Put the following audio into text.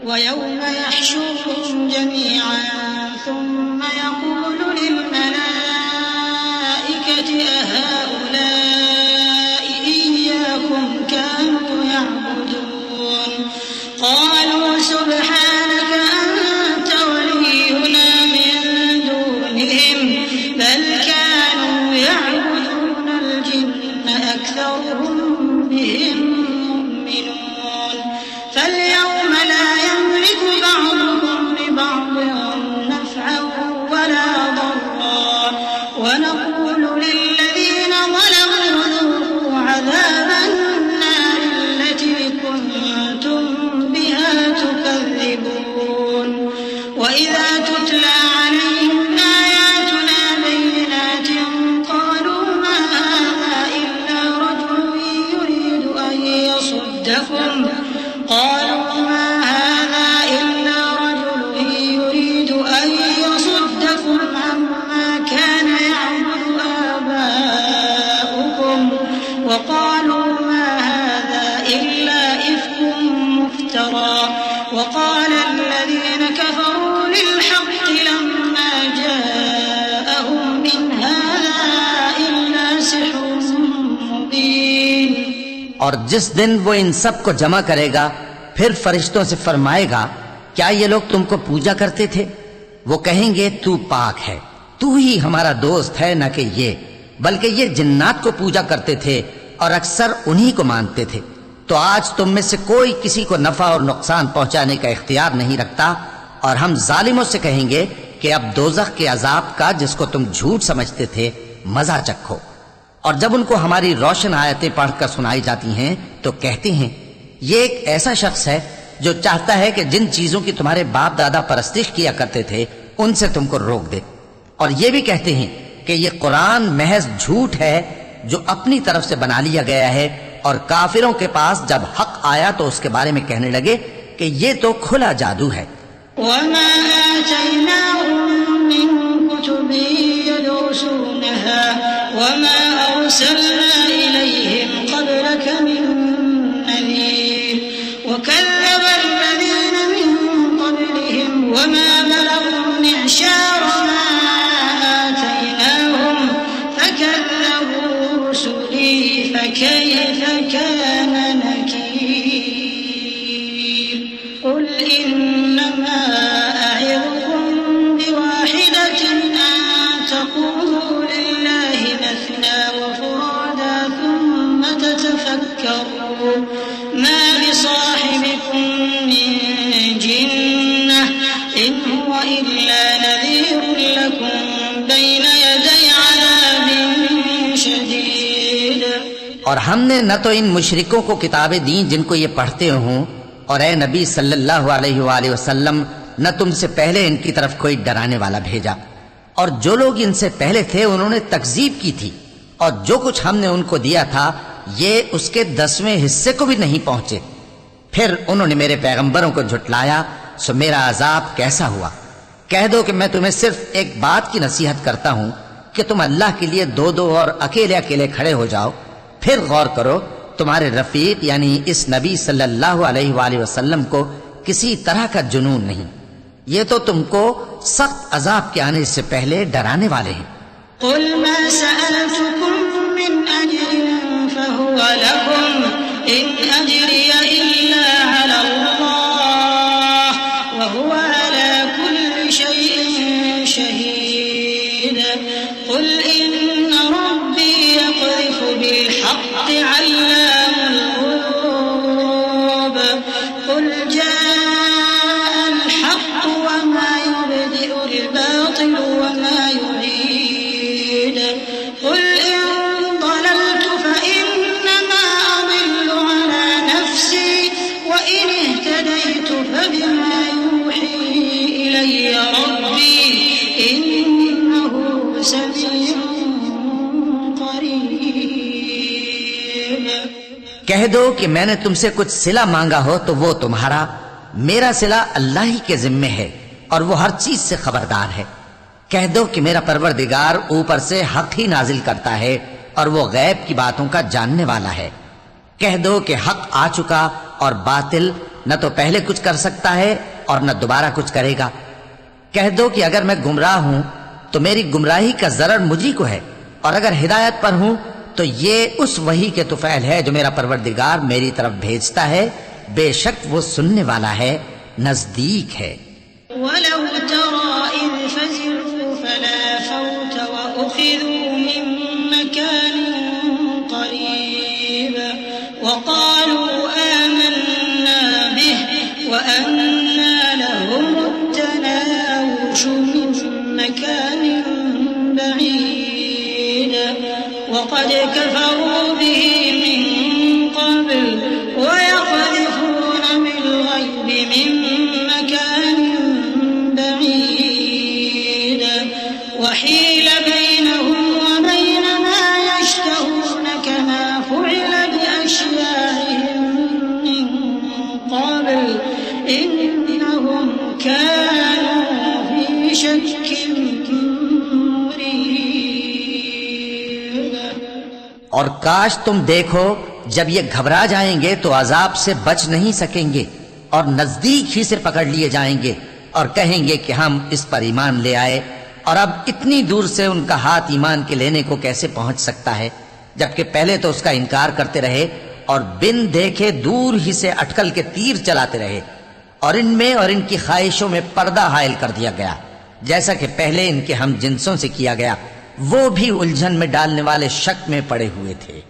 वयौम यहशुरुहुम जमीअन सुम्मा यक़ूलु लिल-मलाइकति अहाउलाइ इय्याकुम कानू यअबुदून क़ालू सुब्हानक अंत वलियुना मिन दूनिहिम बल कानू यअबुदून अल-जिन्न अक्सरुहुम बिहिम मुमिनून फल-यौम ला यमलिकु बअदुकुम लिबअदिन नफ़अन वला ضرا वनक़ूलु लिल्लज़ीन ज़लमू ذूक़ू عذاب النار التي كنتم بها تكذبون وإذا تتلى عليهم آياتنا بينات قالوا ما هذا إلا رجل يريد أن يصدكم عما كان يعبد آباؤكم وقالوا ما هذا إلا إفك مفترى وقال الذين كفروا للحق لما جاءهم إن هذا إلا سحر مبين। और जिस दिन वो इन सब को जमा करेगा फिर फरिश्तों से फरमाएगा, क्या ये लोग तुमको पूजा करते थे? वो कहेंगे, तू पाक है, तू ही हमारा दोस्त है, न कि ये, बल्कि ये जिन्नात को पूजा करते थे और अक्सर उन्हीं को मानते थे। तो आज तुम में से कोई किसी को नफा और नुकसान पहुंचाने का इख्तियार नहीं रखता और हम जालिमों से कहेंगे कि अब दोज़ख के अजाब का, जिसको तुम झूठ समझते थे, मजा चखो। और जब उनको हमारी रोशन आयतें पढ़कर सुनाई जाती हैं तो कहते हैं, ये एक ऐसा शख्स है जो चाहता है कि जिन चीजों की तुम्हारे बाप दादा परस्तिश किया करते थे उनसे तुमको रोक दे। और ये भी कहते हैं कि ये कुरान महज झूठ है जो अपनी तरफ से बना लिया गया है। और काफिरों के पास जब हक आया तो उसके बारे में कहने लगे कि ये तो खुला जादू है। वमा आतैनाहुम मिन कुतुबिन यदरुसूनहा वमा अरसलना इलैहिम क़ब्लक मिन नज़ीर वकज़्ज़ब अल्लज़ीना मिन क़ब्लिहिम वमा बलगू मिअशार मा आतैनाहुम फकज़्ज़बू रुसुली फकैफ़ कान नकीर। क़ुल इन्नमा अ'iज़ुकुम बिवाहिदतिन अन तक़ूमू लिल्लाहि मथना व फुरादा थुम्मा ततफक्करू मा बिसाहिबिकुम मिन जिन्नह इन हुवा इल्ला नज़ीरुन लकुम बैन यदै अज़ाबिन शदीद। और हमने न तो इन मुशरिकों को किताबें दी जिनको ये पढ़ते हों, और ए नबी सल्लल्लाहु अलैहि वसल्लम न तुमसे पहले इनकी तरफ कोई डराने वाला भेजा, और जो लोग इनसे पहले थे उन्होंने तकजीब की थी, और जो कुछ हमने उनको दिया था ये उसके 10वें हिस्से को भी नहीं पहुंचे। फिर उन्होंने मेरे पैगंबरों को झुटलाया, सो मेरा अजाब कैसा हुआ। कह दो कि मैं तुम्हें सिर्फ एक बात की नसीहत करता हूं कि तुम अल्लाह के लिए दो दो और अकेले अकेले खड़े हो जाओ, फिर गौर करो तुम्हारे रफीक यानी इस नबी सल्लल्लाहु अलैहि वसल्लम को किसी तरह का जुनून नहीं, ये तो तुमको सख्त अजाब के आने से पहले डराने वाले हैं। क़ुल मा सअलतुकुम मिन अज्रिन फहुवा लकुम इन अज्रिय इल्ला अला अल्लाह व हुवा अला कुल्ली शैइन शहीद। क़ुल इन्ना रब्बी यक़ज़िफु बिल हक़्क़ि अल्लामुल ग़ुयूब। क़ुल जाअल हक़्क़ु व मा युबदिउल बातिल व मा युईद। क़ुल इन ضللت فإन्नमा अज़िल्लु अला नफ़्सी व इन इह्तदैतु फबिमा यूही इलय्य रब्बी इन्नहु समीउन क़रीब। कह दो कि मैंने तुमसे कुछ सिला मांगा हो तो वो तुम्हारा, मेरा सिला अल्लाह ही के जिम्मे है और वो हर चीज से खबरदार है। कह दो कि मेरा परवरदिगार ऊपर से हक ही नाजिल करता है और वो गैब की बातों का जानने वाला है। कह दो कि हक आ चुका और बातिल न तो पहले कुछ कर सकता है और न दोबारा कुछ करेगा। कह दो कि अगर मैं गुमराह हूं तो मेरी गुमराही का जरर मुझी को है, और अगर हिदायत पर हूं तो ये उस वही के तुफैल है जो मेरा परवरदिगार मेरी तरफ भेजता है। बेशक वो सुनने वाला है, नजदीक है। वलौ तरा इज़ फज़िअू फला फौत व उख़िज़ू मिन मकानिन क़रीब व क़ालू आमन्ना बिहि व अन्ना लहुमुत तनावुशु मिन मकानिन बईद व क़द कफ़रू बिहि मिन क़ब्ल व यक़ज़िफ़ून बिल-ग़ैबि मिन मकान बईद व हील बैनहुम व बैन मा यश्तहून कमा फ़ुइल बिअश्याइहिम मिन क़ब्ल इन्नहुम कानू फ़ी शक्किन और काश तुम देखो जब ये घबरा जाएंगे तो अजाब से बच नहीं सकेंगे और नजदीक ही से पकड़ लिए जाएंगे और कहेंगे कि हम इस पर ईमान ले आए, और अब इतनी दूर से उनका हाथ ईमान के लेने को कैसे पहुंच सकता है, जबकि पहले तो उसका इनकार करते रहे और बिन देखे दूर ही से अटकल के तीर चलाते रहे, और इनमें और इनकी ख्वाहिशों में पर्दा हायल कर दिया गया, जैसा कि पहले इनके हम जिन्सों से किया गया। वो भी उलझन में डालने वाले शक में पड़े हुए थे।